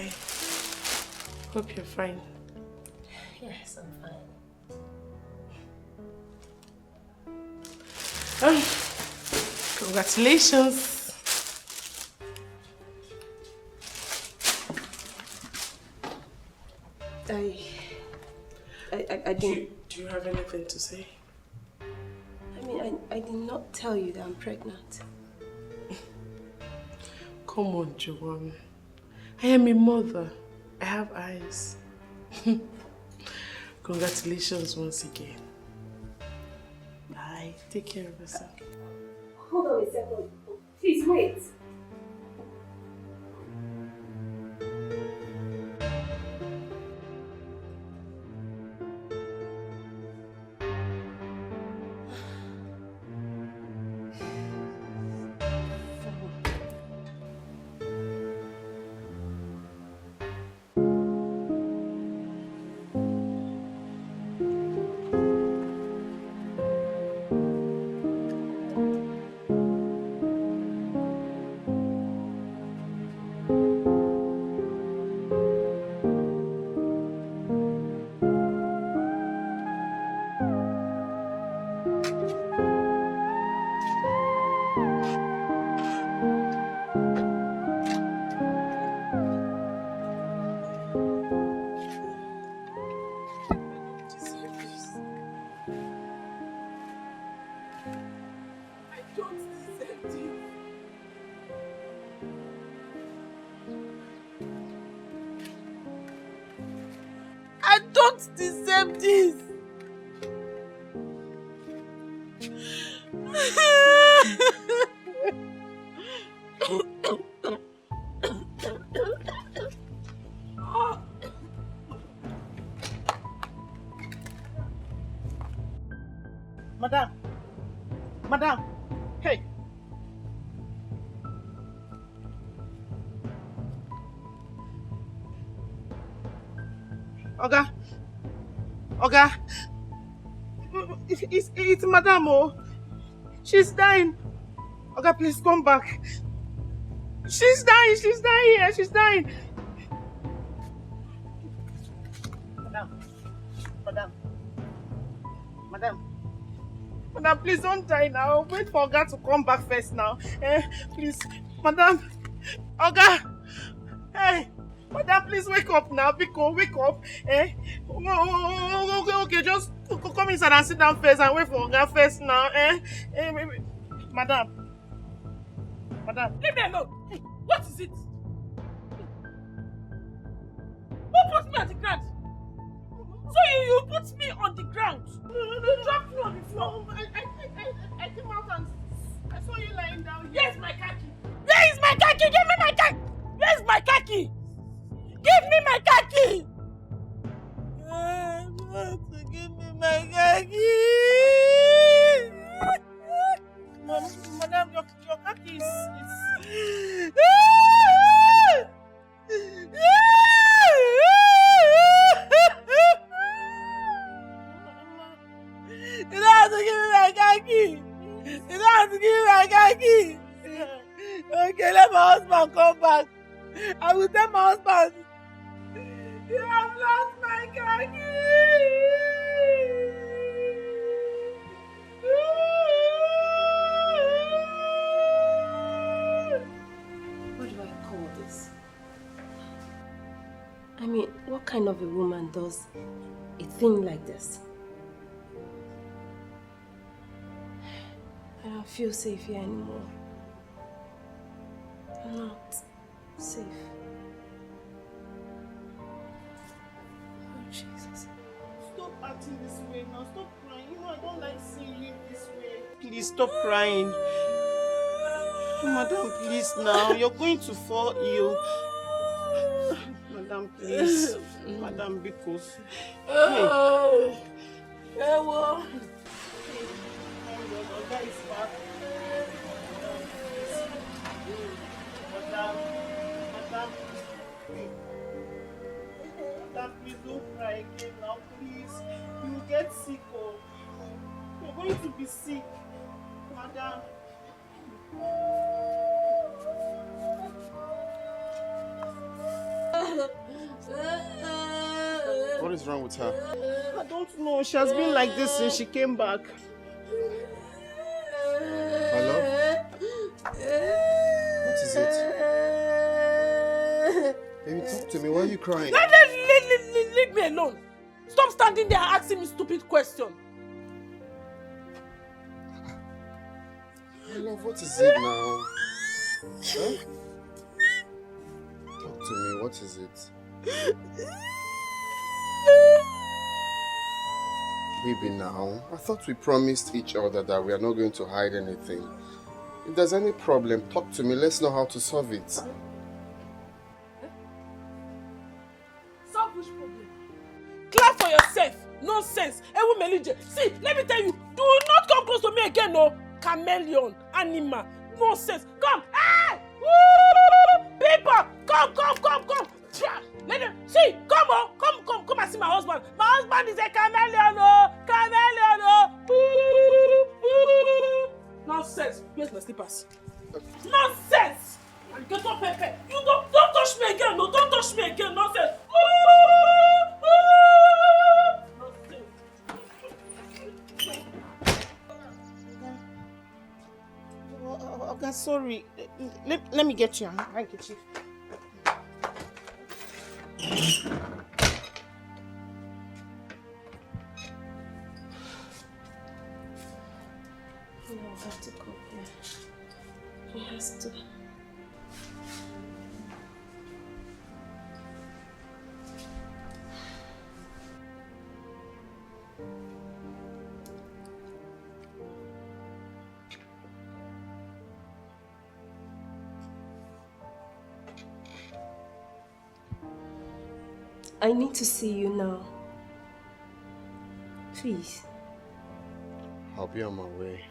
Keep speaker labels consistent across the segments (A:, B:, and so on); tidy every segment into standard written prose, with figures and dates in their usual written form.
A: Hi. Hope you're fine.
B: Yes, I'm fine.
A: Congratulations.
B: I didn't...
A: Do you have anything to say?
B: I mean, I did not tell you that I'm pregnant.
A: Come on, Joanne. I am a mother. I have eyes. Congratulations once again. Bye. Take care of yourself.
B: Hold on a second. Please wait.
A: I don't deserve this.
C: Madam, hey. Oga, it's Madam, oh. She's dying. Oga, please come back. She's dying here, she's dying. Madam, please don't die now. Wait for Oga to come back first now. Please, Madam. Oga, hey. Madam, please wake up now. Biko, wake up. Okay, just come inside and sit down first and wait for Oga first now. Madam.
D: Leave me alone. Hey, what is it? Who put me on the ground? So you put me on the ground? You dropped me on the floor.
C: I came out and I saw you lying down.
D: Where's my khaki? Where is my khaki? Give me my khaki. Where's my khaki? Give me my khaki!
C: Give me my khaki! Madam, your khaki is...
D: You don't have to give me my khaki! You don't have to give me my khaki! Okay, let my husband come back. I will tell my husband. You have lost my khaki!
B: What do I call this? I mean, what kind of a woman does a thing like this? I don't feel safe here anymore. I'm not safe. Oh, Jesus.
C: Stop acting this way now. Stop crying. You know I don't like seeing you this way. Please stop crying. Madam, please now. You're going to fall ill. Madam, please. Madam, because... Hey.
D: Ewo.
C: Oga is back. Madam, please don't cry again now, please. You will get sick, oh. You're going to be sick. Madam.
E: What is wrong with her?
C: I don't know. She has been like this since she came back.
E: Hello? What is it? Baby, talk to me. Why are you crying?
D: Leave me alone. Stop standing there asking me stupid questions.
E: My love, what is it now? Huh? Talk to me. What is it? Baby, now, I thought we promised each other that we are not going to hide anything. If there's any problem, talk to me. Let's know how to solve it.
D: Solve which problem? Clap for yourself. Nonsense. Ewu Melije. See, let me tell you, do not come close to me again, no. Chameleon, animal, nonsense. Come. Hey! Woo! People, come. Let them see. Come on, come and see my husband. My husband is a chameleon, Nonsense. Where's my slippers? Nonsense. And get up, Pepe. You don't touch me again. No, don't touch me again. Nonsense.
C: Okay, sorry. Let me get you a handkerchief.
B: No, I have to go here. He has to. I need to see you now. Please.
E: I'll be on my way.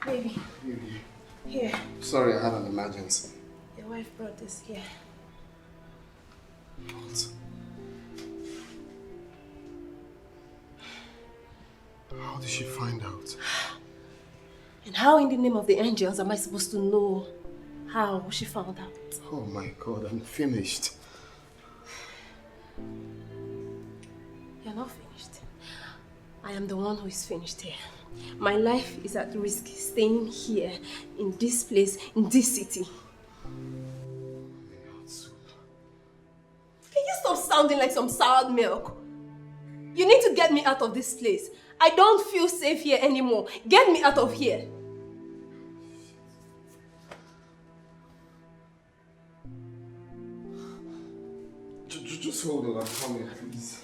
B: Baby. Here.
E: Sorry, I had an emergency.
B: Your wife brought this here.
E: What? How did she find out?
B: And how in the name of the angels am I supposed to know how she found out?
E: Oh my God, I'm finished.
B: You're not finished. I am the one who is finished here. My life is at risk staying here, in this place, in this city. Can you stop sounding like some soured milk? You need to get me out of this place. I don't feel safe here anymore. Get me out of here.
E: Just hold on, I'm coming, please.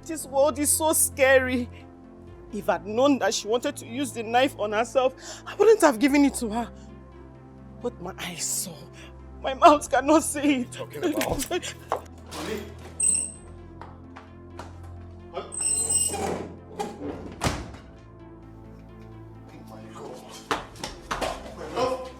C: This world is so scary. If I'd known that she wanted to use the knife on herself, I wouldn't have given it to her. What my eyes saw, my mouth cannot say it.
E: Talking about? Honey? Oh my God. My love?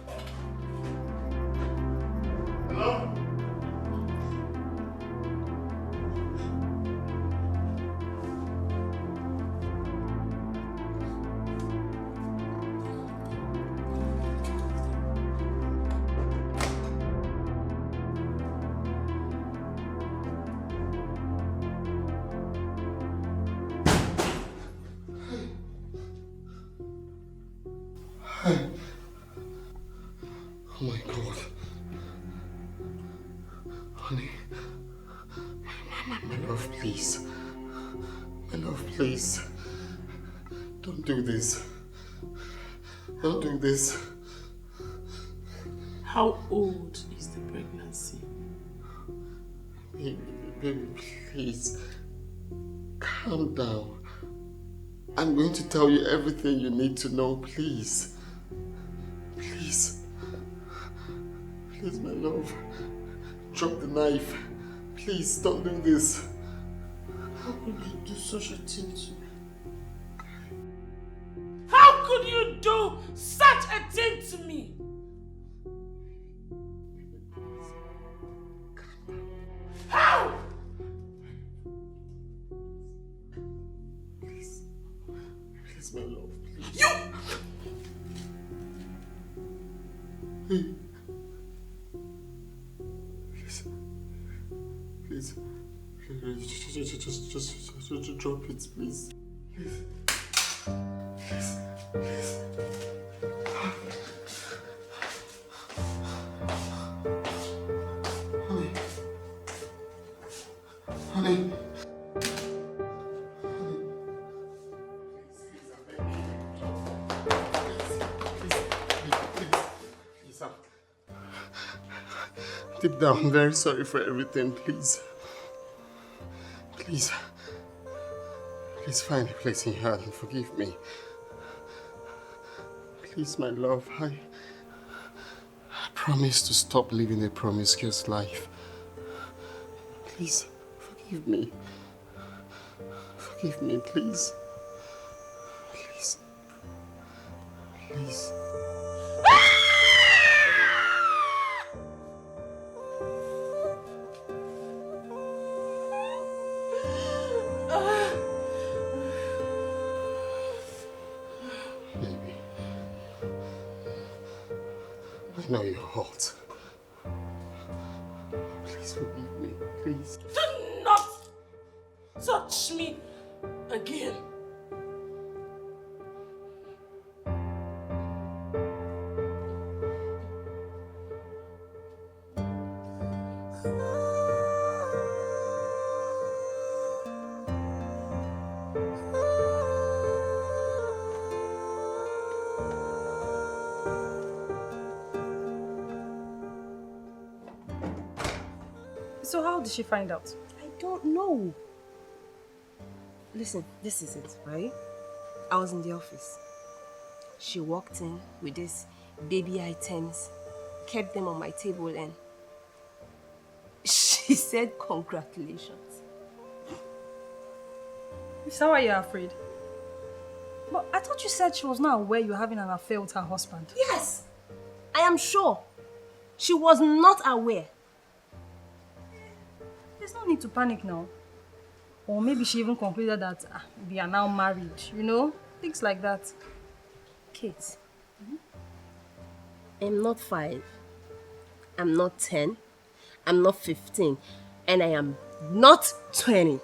E: Oh my God. Honey. My love, please. My love, please. Don't do this. Don't do this.
A: How old is the pregnancy?
E: Baby, please. Calm down. I'm going to tell you everything you need to know, please. Please. Please, my love. Drop the knife. Please, don't do this.
A: How could you do such a thing to me? How could you do such a thing to me? How?
E: Please, my love, please.
A: You!
E: Hey. Please. Just drop it, please. Please. Please. Honey. Deep down, I'm very sorry for everything, please. Please find a place in your heart and forgive me. Please, my love, I promise to stop living a promiscuous life. Please, forgive me. Forgive me, please. Please. I know you're hot. Please forgive me, please.
A: Do not touch me again.
F: So how did she find out?
B: I don't know. Listen, this is it, right? I was in the office. She walked in with these baby items, kept them on my table, and she said congratulations.
F: Is that why you're afraid? But I thought you said she was not aware you were having an affair with her husband.
B: Yes, I am sure. She was not aware.
F: There's no need to panic now. Or maybe she even concluded that we are now married, you know? Things like that.
B: Kate, I'm not 5. I'm not 10. I'm not 15. And I am not 20.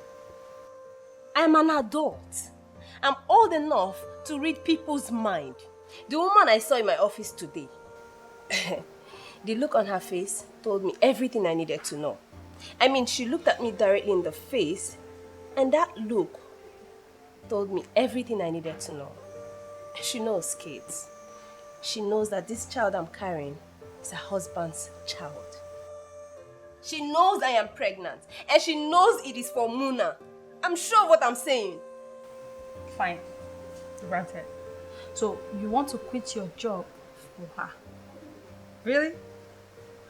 B: I am an adult. I'm old enough to read people's mind. The woman I saw in my office today, the look on her face told me everything I needed to know. I mean, she looked at me directly in the face, and that look told me everything I needed to know. She knows, Kate. She knows that this child I'm carrying is her husband's child. She knows I am pregnant, and she knows it is for Muna. I'm sure of what I'm saying.
F: Fine. Granted. So you want to quit your job for her? Really?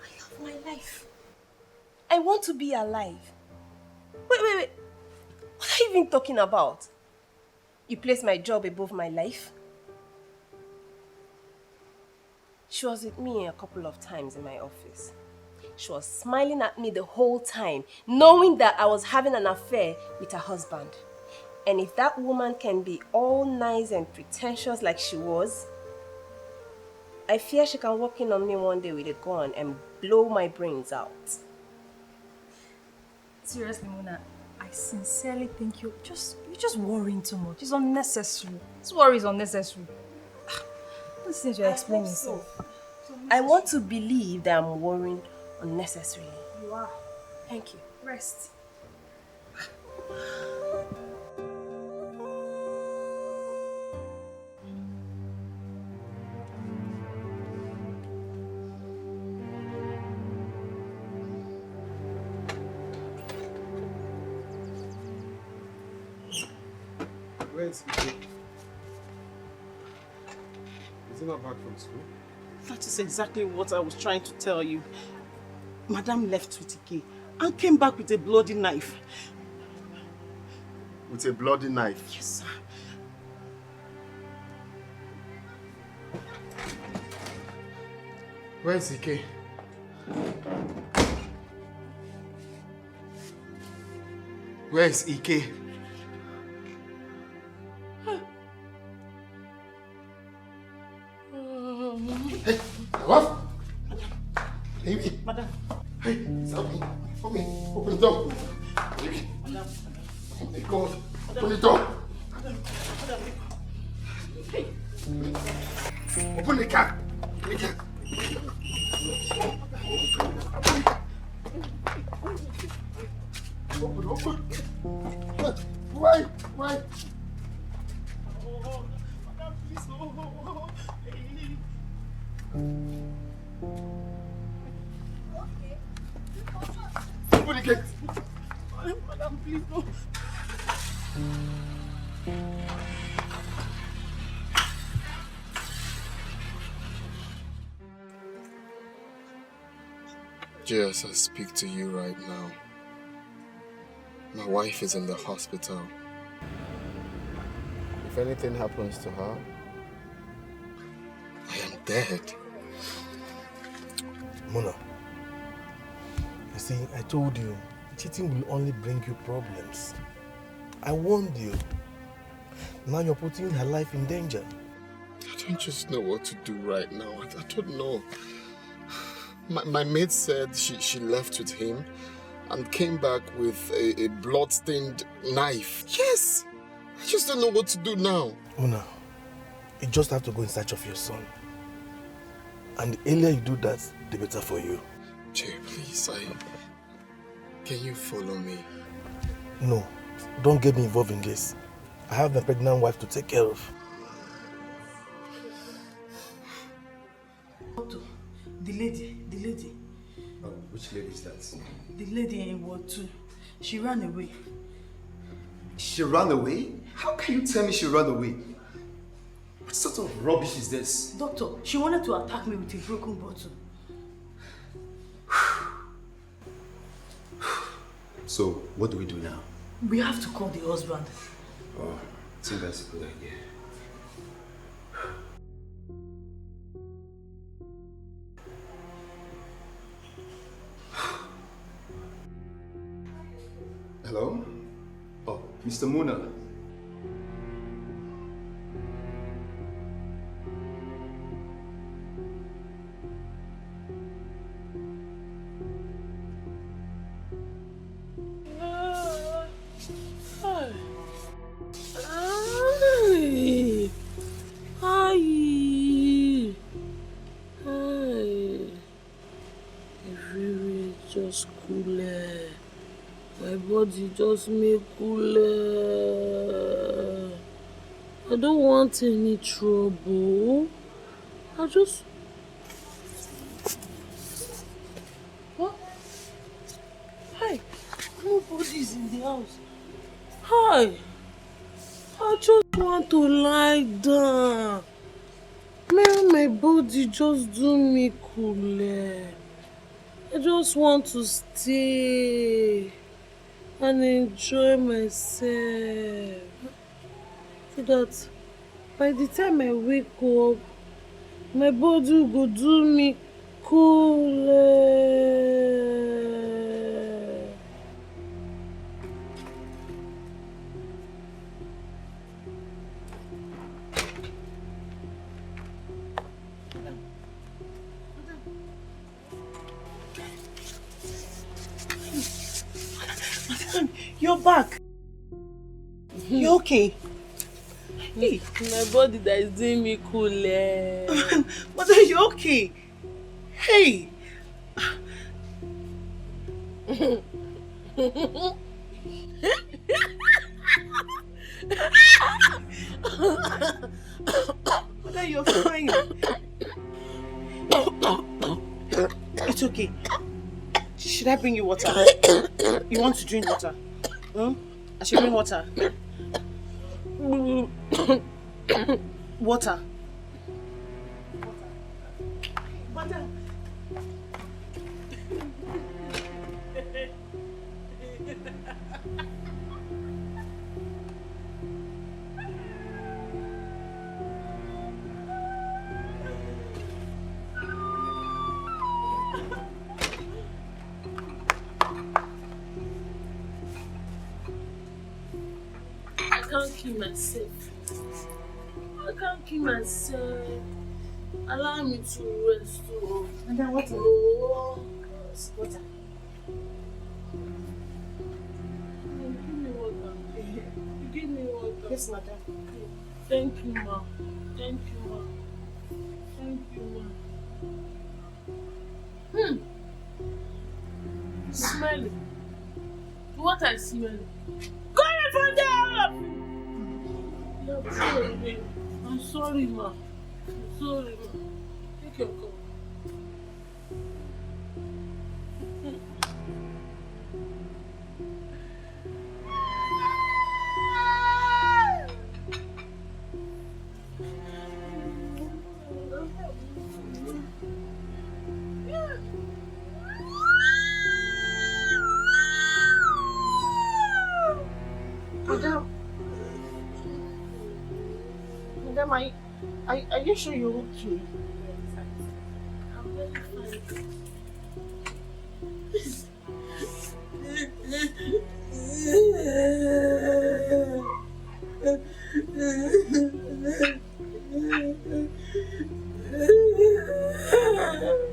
B: I love my life. I want to be alive. Wait. What are you even talking about? You place my job above my life? She was with me a couple of times in my office. She was smiling at me the whole time, knowing that I was having an affair with her husband. And if that woman can be all nice and pretentious like she was, I fear she can walk in on me one day with a gun and blow my brains out.
F: Seriously, Muna, I sincerely think you're just worrying too much. It's unnecessary. This worry is unnecessary. these things you're explaining, so.
B: I want to believe that I'm worrying unnecessarily.
F: You are.
B: Thank you.
F: Rest.
G: Where's Ike? Is he not back from school?
C: That is exactly what I was trying to tell you. Madam left with Ike and came back with a bloody knife.
E: With a bloody knife?
C: Yes, sir.
E: Where's Ike? Where's Ike? Hey, what? Baby.
C: Madam.
E: Hey, stop me. Help me. Open the door. Baby.
C: Madam.
E: Oh my God. Open the door.
C: Madam.
E: Hey. Open the car. Open the car. Open. Why? Why?
C: Oh, Madam, please. Oh.
E: Open the gate.
C: Madam, please, no.
E: As I speak to you right now, my wife is in the hospital. If anything happens to her, I am dead.
H: Mona, you see, I told you, cheating will only bring you problems. I warned you. Now you're putting her life in danger.
E: I don't just know what to do right now. I don't know. My maid said she left with him and came back with a blood-stained knife. Yes! I just don't know what to do now.
H: Mona, you just have to go in search of your son. And the earlier you do that, the better for you.
E: Jay, please, can you follow me?
H: No, don't get me involved in this. I have my pregnant wife to take care of.
D: The lady.
G: Oh, which lady is that?
D: The lady in Ward 2. She ran away.
G: She ran away? How can you tell me she ran away? What sort of rubbish is this?
D: Doctor, she wanted to attack me with a broken bottle.
G: So, what do we do now?
D: We have to call the husband.
G: Oh, I think that's a good idea. Hello? Oh, Mr. Muna.
A: Just cool. My body just make cool. I don't want any trouble. I just... What? Hi. Nobody's in the house. Hi. I just want to lie down. Man, my body just do me cool. I just want to stay and enjoy myself so that by the time I wake up, my body will do me cool.
C: You're back. You okay?
D: Hey.
A: My body that is doing me cool.
D: But are you okay? Hey. Mother, you're fine. It's okay. Should I bring you water? You want to drink water? I should bring water. Water. Mother.
A: I can't kill myself. I can't kill myself. Allow me to rest.
D: And then water.
A: Oh.
D: Water.
A: Give me water. Give me water.
D: Yes, madam.
A: Thank you, ma. Thank you, ma. Thank you, ma. Smelling. What I smell? Go away from there! Yeah, sorry. I'm sorry, ma. I'm sorry, ma. Take your cup.
D: Madam, are you sure you're okay?
A: I'm very fine.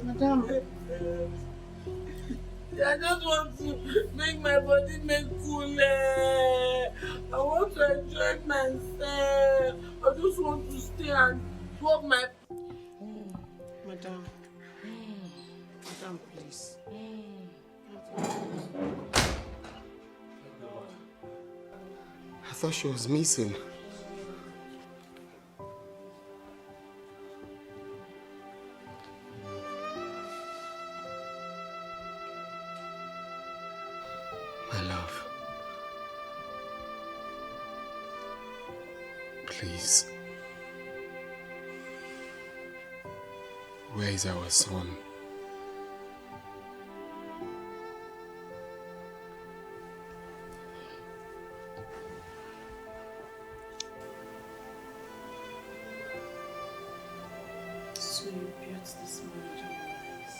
D: Madam.
A: I just want to make my body make cool. I want to enjoy myself. I just want to stay and work my...
D: Madam. Madam, please.
E: I thought she was missing. My love. Please. Where is our son?
A: So you built this marriage on your eyes.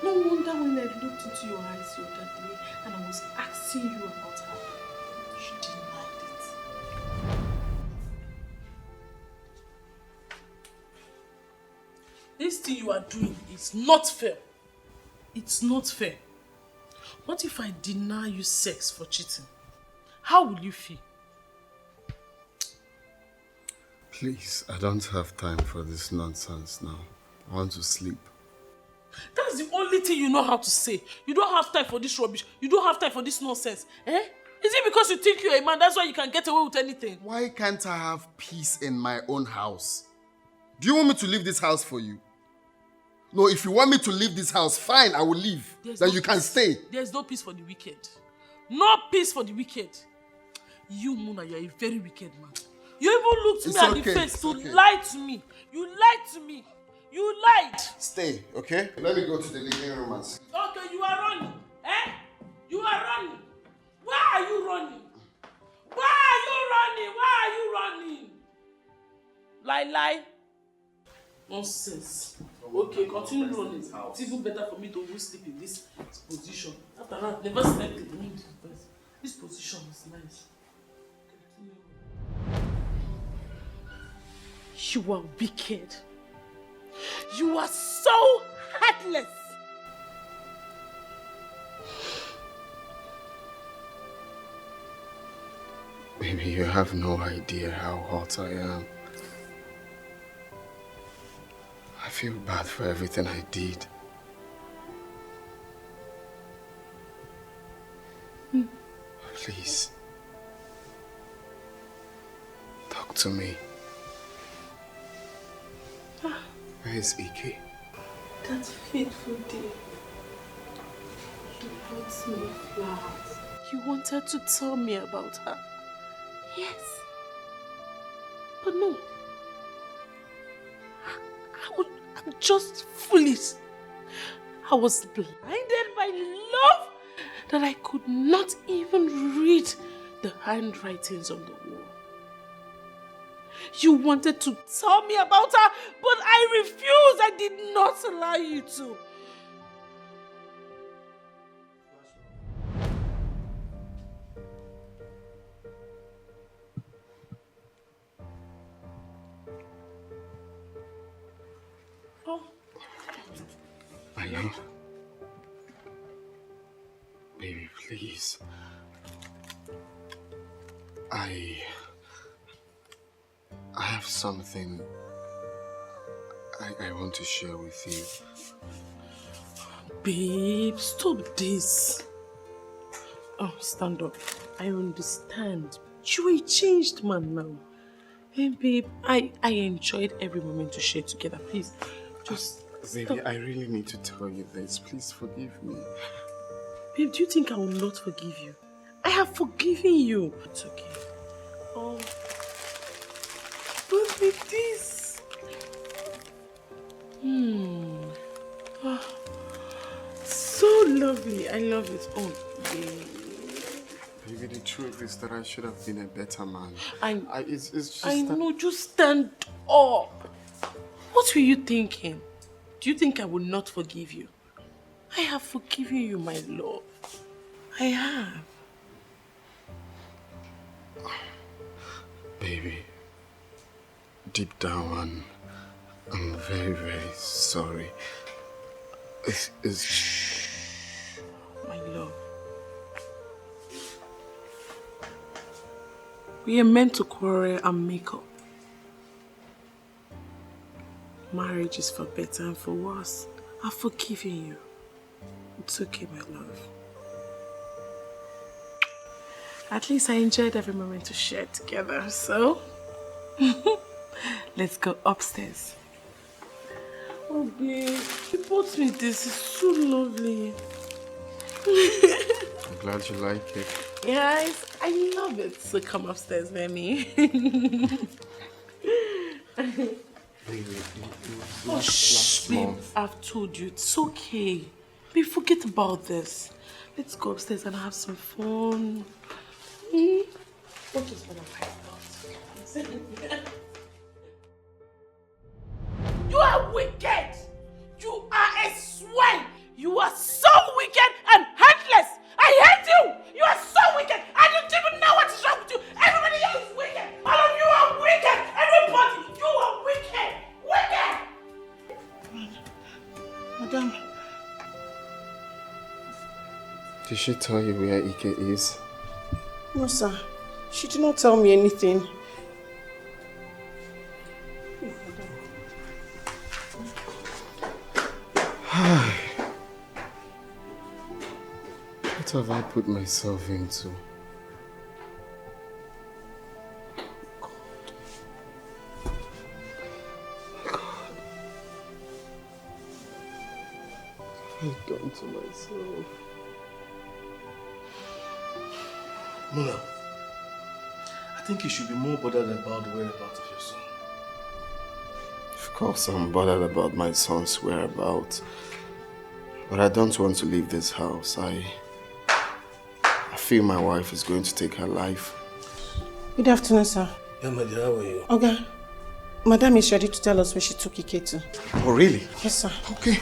A: No wonder when I looked into your eyes the other day and I was asking you about her, you denied it. This thing you are doing is not fair. It's not fair. What if I deny you sex for cheating? How will you feel?
E: Please, I don't have time for this nonsense now. I want to sleep.
A: That's the only thing you know how to say. You don't have time for this rubbish. You don't have time for this nonsense. Eh? Is it because you think you're a man, that's why you can get away with anything?
E: Why can't I have peace in my own house? Do you want me to leave this house for you? No, if you want me to leave this house, fine, I will leave. Then you can stay.
A: There's no peace for the wicked. No peace for the wicked. You, Muna, you're a very wicked man. You even looked me at the face to lie to me. You lied to me. You lied.
E: Stay, okay? Let me go to the living room and see.
A: Okay, you are running. Eh? You are running. Why are you running? Why are you running? Why are you running? Lie. Nonsense. Okay, continue running. It's even better for me to go sleep in this position. After that, never slept in the wind. This position is nice. You are wicked. You are so heartless.
E: Baby, you have no idea how hot I am. I feel bad for everything I did. Please. Talk to me. Where is Ike?
A: That fateful day, you brought me flowers. You wanted to tell me about her. Yes. But no. I'm just foolish. I was blinded by love that I could not even read the handwritings on the wall. You wanted to tell me about her, but I refused. I did not allow you to. Oh.
E: I know. Baby, please. I have something I want to share with you.
A: Babe, stop this. Oh, stand up. I understand. You are a changed man now. Hey, babe, I enjoyed every moment to share together. Please, just
E: Baby, I really need to tell you this. Please forgive me.
A: Babe, do you think I will not forgive you? I have forgiven you. It's okay. Oh, look at this. Oh, so lovely. I love it. Oh, babe.
E: Baby, the truth is that I should have been a better man.
A: It's just I know. Just stand up. What were you thinking? Do you think I will not forgive you? I have forgiven you, my love. I have.
E: Baby, deep down, I'm very, very sorry. It's...
A: My love. We are meant to quarrel and make up. Marriage is for better and for worse. I've forgiven you. It's okay, my love. At least I enjoyed every moment to share together, so... Let's go upstairs. Oh, babe, you bought me this. It's so lovely.
E: I'm glad you like it.
A: Yes, I love it. So come upstairs, Remy. Oh, shh, babe. I've told you. It's okay. Babe, forget about this. Let's go upstairs and have some fun. What is one of my thoughts? You are wicked! You are a swine! You are so wicked and heartless! I hate you! You are so wicked! I don't even know what is wrong with you! Everybody else is wicked! All of you are wicked! Everybody! You are wicked! Wicked!
C: Madam.
E: Did she tell you where Ike is?
C: No, sir. She did not tell me anything.
E: What have I put myself into? God. What have I done to myself?
H: Mona, I think you should be more bothered about the whereabouts of your son.
E: Of course I'm bothered about my son's whereabouts. But I don't want to leave this house. I feel my wife is going to take her life.
C: Good afternoon, sir.
H: Yeah, my dear, how are you?
C: Okay. Madam is ready to tell us where she took Ike to.
E: Oh, really?
C: Yes, sir.
E: Okay.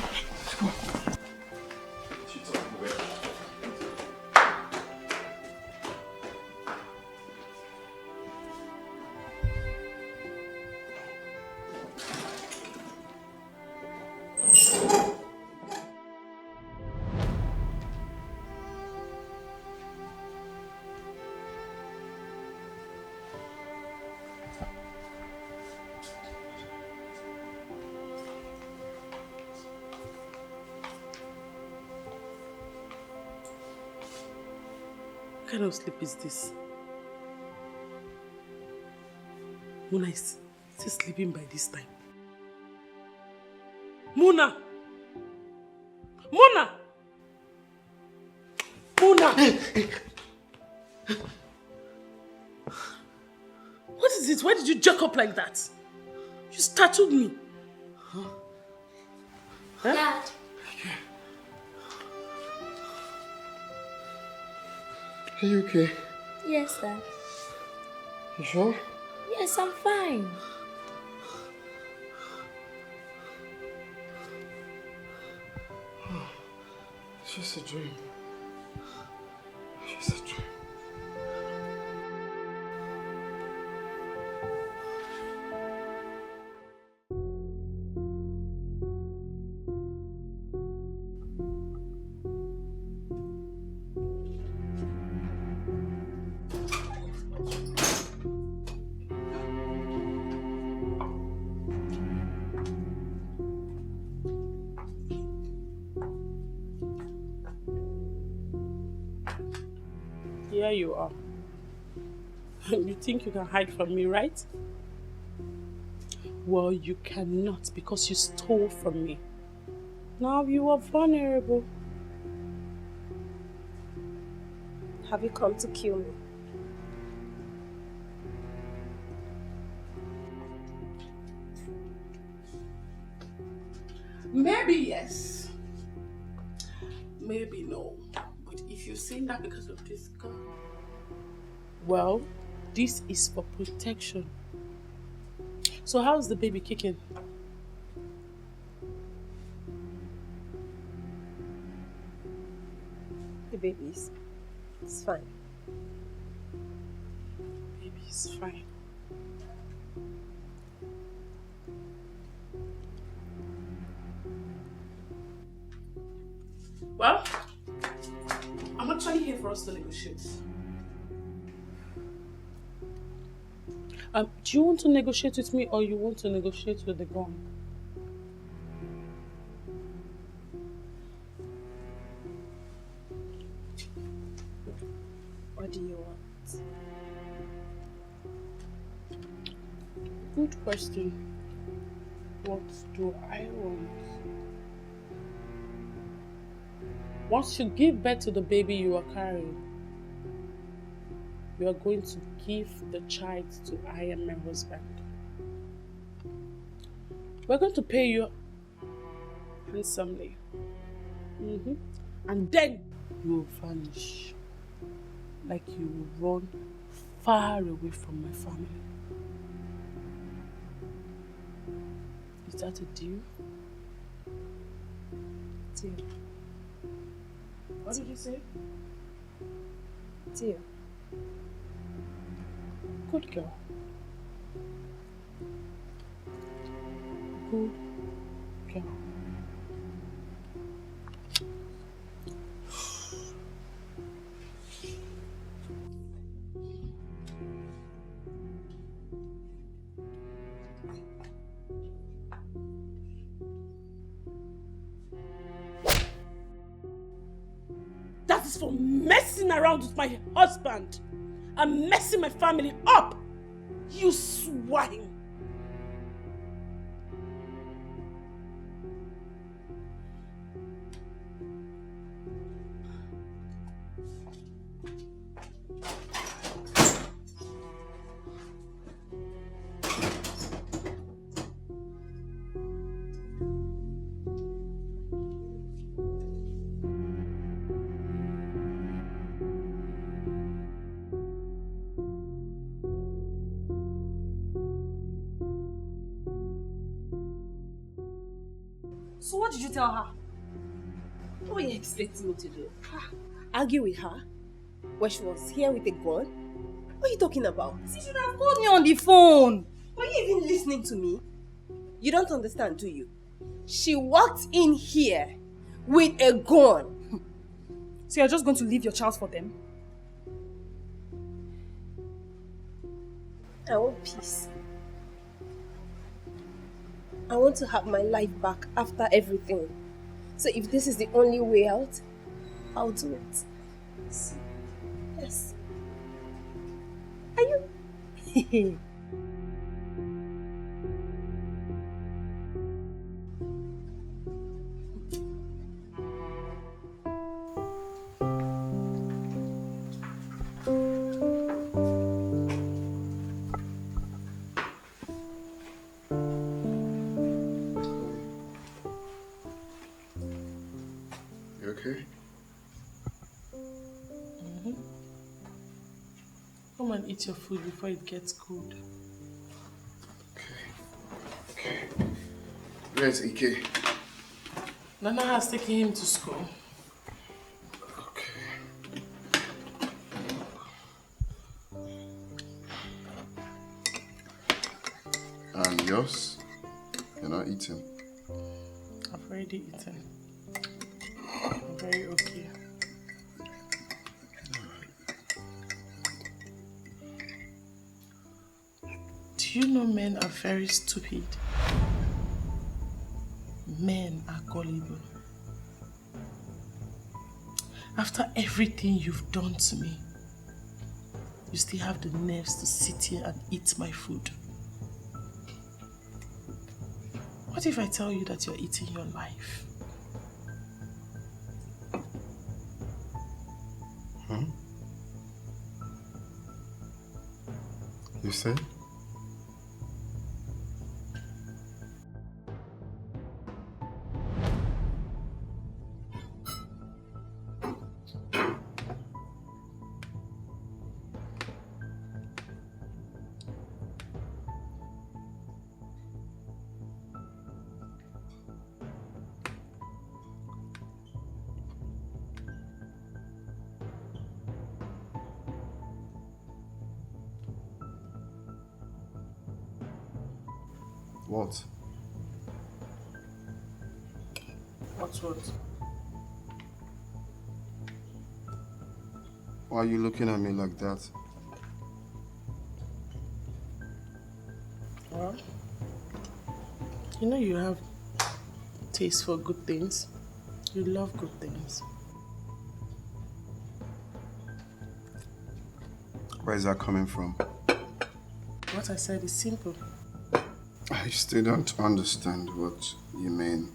A: What kind of sleep is this? Muna is still sleeping by this time. Muna! Muna! Muna! What is it? Why did you jerk up like that? You startled me. Huh?
I: Dad.
E: Are you okay?
I: Yes, Dad.
E: You sure?
I: Yes, I'm fine.
E: It's just a dream. It's just a dream.
A: Here you are. You think you can hide from me, right? Well, you cannot because you stole from me. Now you are vulnerable.
B: Have you come to kill me?
A: Maybe yes. Maybe no. But if you've seen that because of this girl, well, this is for protection. So how's the baby kicking?
B: The baby's it's fine.
A: Baby's fine. Well, I'm actually here for us to negotiate. Do you want to negotiate with me or you want to negotiate with the gun?
B: What do you want?
A: Good question. What do I want? Once you give birth to the baby you are carrying, you are going to give the child to I am my husband. We're going to pay you handsomely. And then you will vanish. Like you will run far away from my family. Is that a deal?
B: Deal.
A: What did you say?
B: Deal.
A: Good girl. Good girl. That is for messing around with my husband and messing my family up. You swine.
B: So what did you tell her? What were you expecting me to do? Argue with her? When she was here with a gun? What are you talking about? She should have called me on the phone. Were you even listening to me? You don't understand, do you? She walked in here with a gun.
F: So you're just going to leave your child for them?
B: I want peace. I want to have my life back after everything. So if this is the only way out, I'll do it. See, I Yes. Are you?
E: You okay?
A: Come and eat your food before it gets cold.
E: Okay. Where's Ike?
A: Nana has taken him to school.
E: Okay. And yours? You're not eating?
A: I've already eaten. I'm very okay. Do you know men are very stupid? Men are gullible. After everything you've done to me, you still have the nerves to sit here and eat my food. What if I tell you that you're eating your life?
E: You say? What?
A: What?
E: Why are you looking at me like that?
A: Well, you know you have taste for good things. You love good things.
E: Where is that coming from?
A: What I said is simple.
E: I still don't understand what you mean.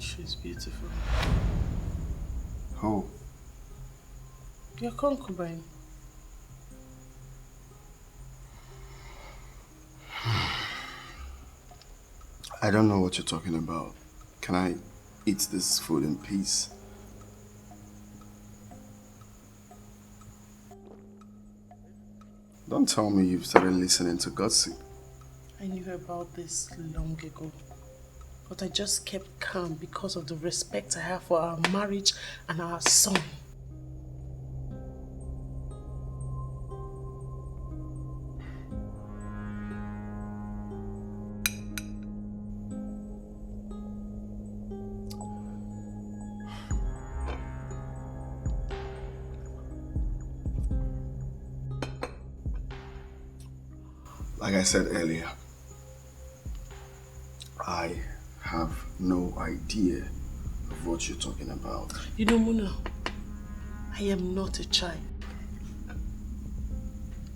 A: She's beautiful.
E: Who?
A: Your concubine.
E: I don't know what you're talking about. Can I eat this food in peace? Don't tell me you've started listening to gossip.
A: I knew about this long ago, but I just kept calm because of the respect I have for our marriage and our son.
E: Like I said earlier, I have no idea of what you're talking about.
A: You know, Muna, I am not a child.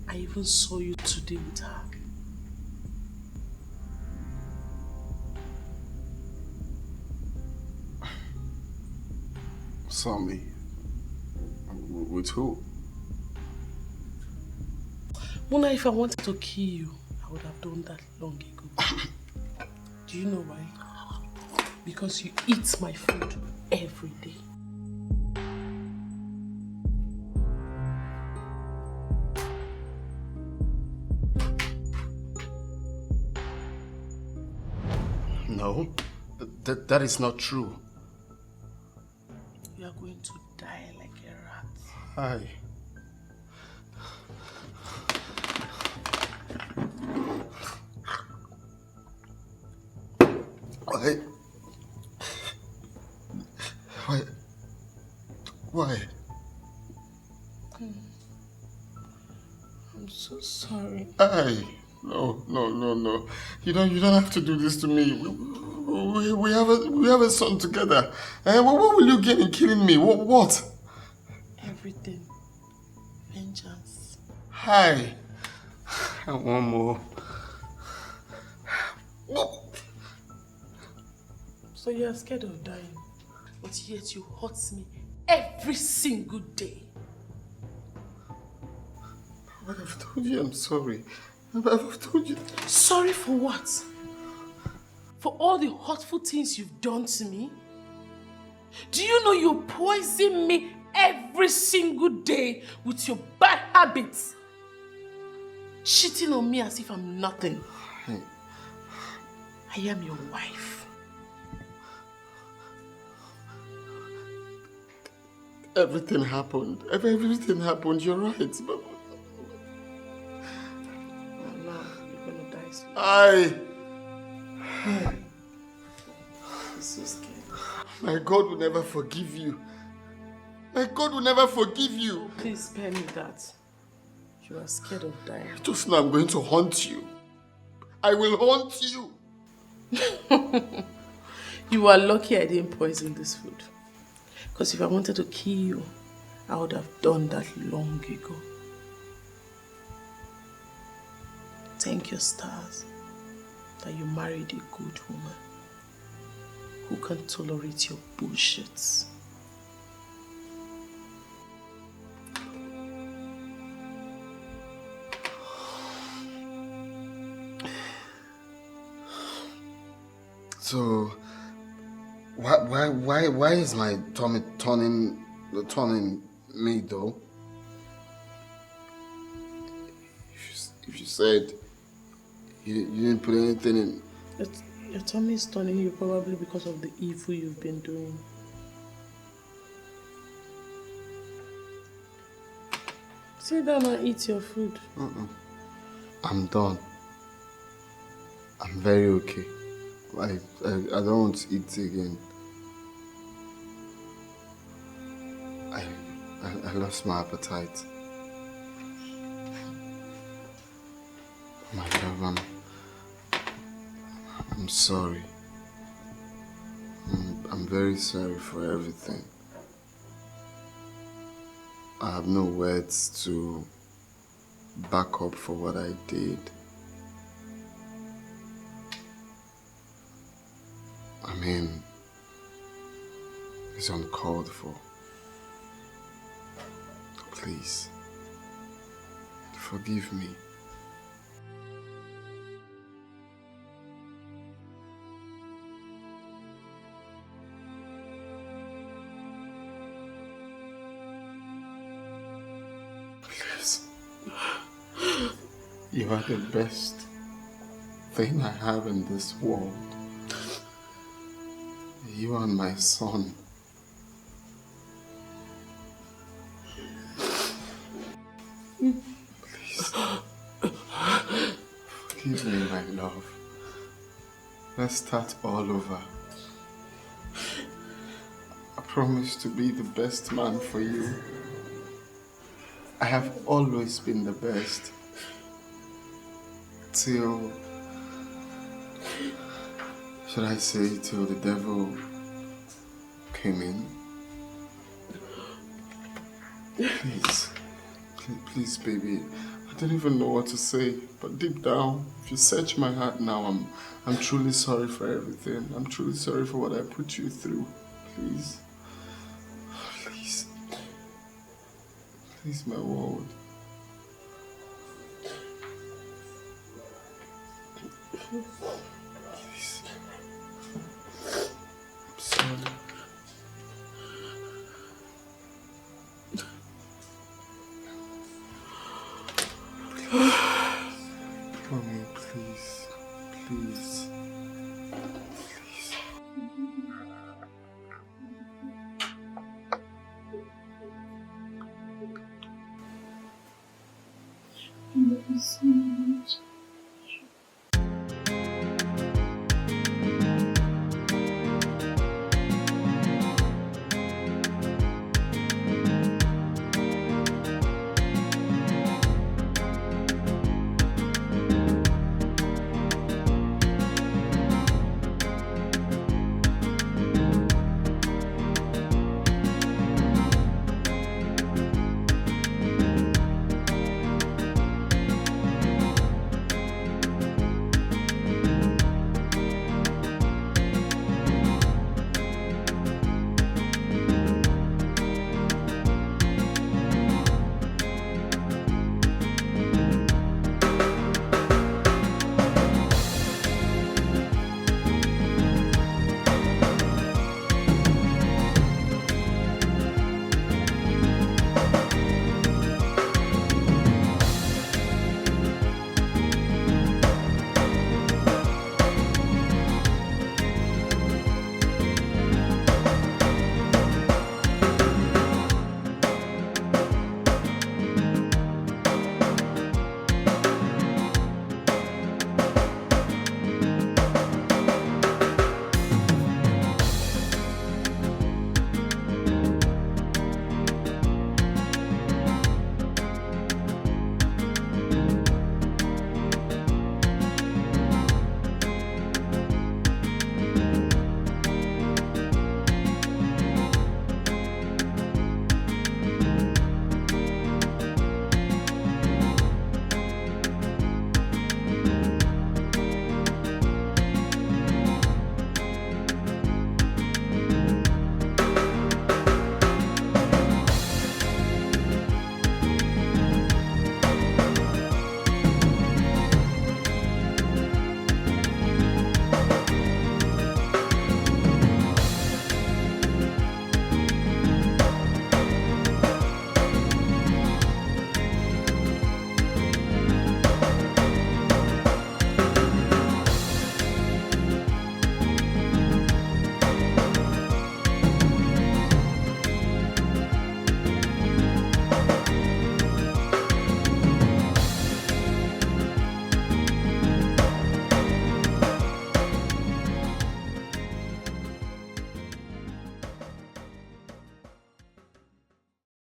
A: I even saw you today with her.
E: Saw me? With who?
A: Muna, if I wanted to kill you, I would have done that long ago. Do you know why? Because you eat my food every day.
E: No, that is not true.
A: You are going to die like a rat.
E: Hi. Why?
A: I'm so sorry.
E: No. You don't have to do this to me. We have a son together. What will you get in killing me? What?
A: Everything.
E: Hi. I want more.
A: So you are scared of dying, but yet you hurt me every single day.
E: But I've told you I'm sorry. I've told you.
A: Sorry for what? For all the hurtful things you've done to me? Do you know you poison me every single day with your bad habits? Cheating on me as if I'm nothing. I am your wife.
E: Everything happened. Everything happened. You're right. But...
A: now you're gonna die soon.
E: I'm
A: so scared.
E: My God will never forgive you. My God will never forgive you.
A: Please spare me that. You are scared of dying.
E: Just now I'm going to haunt you. I will haunt you.
A: You are lucky I didn't poison this food. Because if I wanted to kill you, I would have done that long ago. Thank your stars that you married a good woman who can't tolerate your bullshits.
E: So, why is my tummy turning me though? If you said you didn't put anything in.
A: Your tummy is turning you probably because of the evil you've been doing. Sit down and eat your food.
E: I'm done. I'm very okay. I don't want to eat again. I lost my appetite. My love, I'm sorry. I'm very sorry for everything. I have no words to back up for what I did. I mean, it's uncalled for. Please, forgive me. Please. You are the best thing I have in this world. You and my son. Please. Forgive me, my love. Let's start all over. I promise to be the best man for you. I have always been the best. Till... should I say till the devil came in? Please, baby. I don't even know what to say, but deep down, if you search my heart now, I'm truly sorry for everything. I'm truly sorry for what I put you through. Please. Please. Please, my world. Please. I'm sorry. Mommy, please. Please. Please.
I: I love you so much.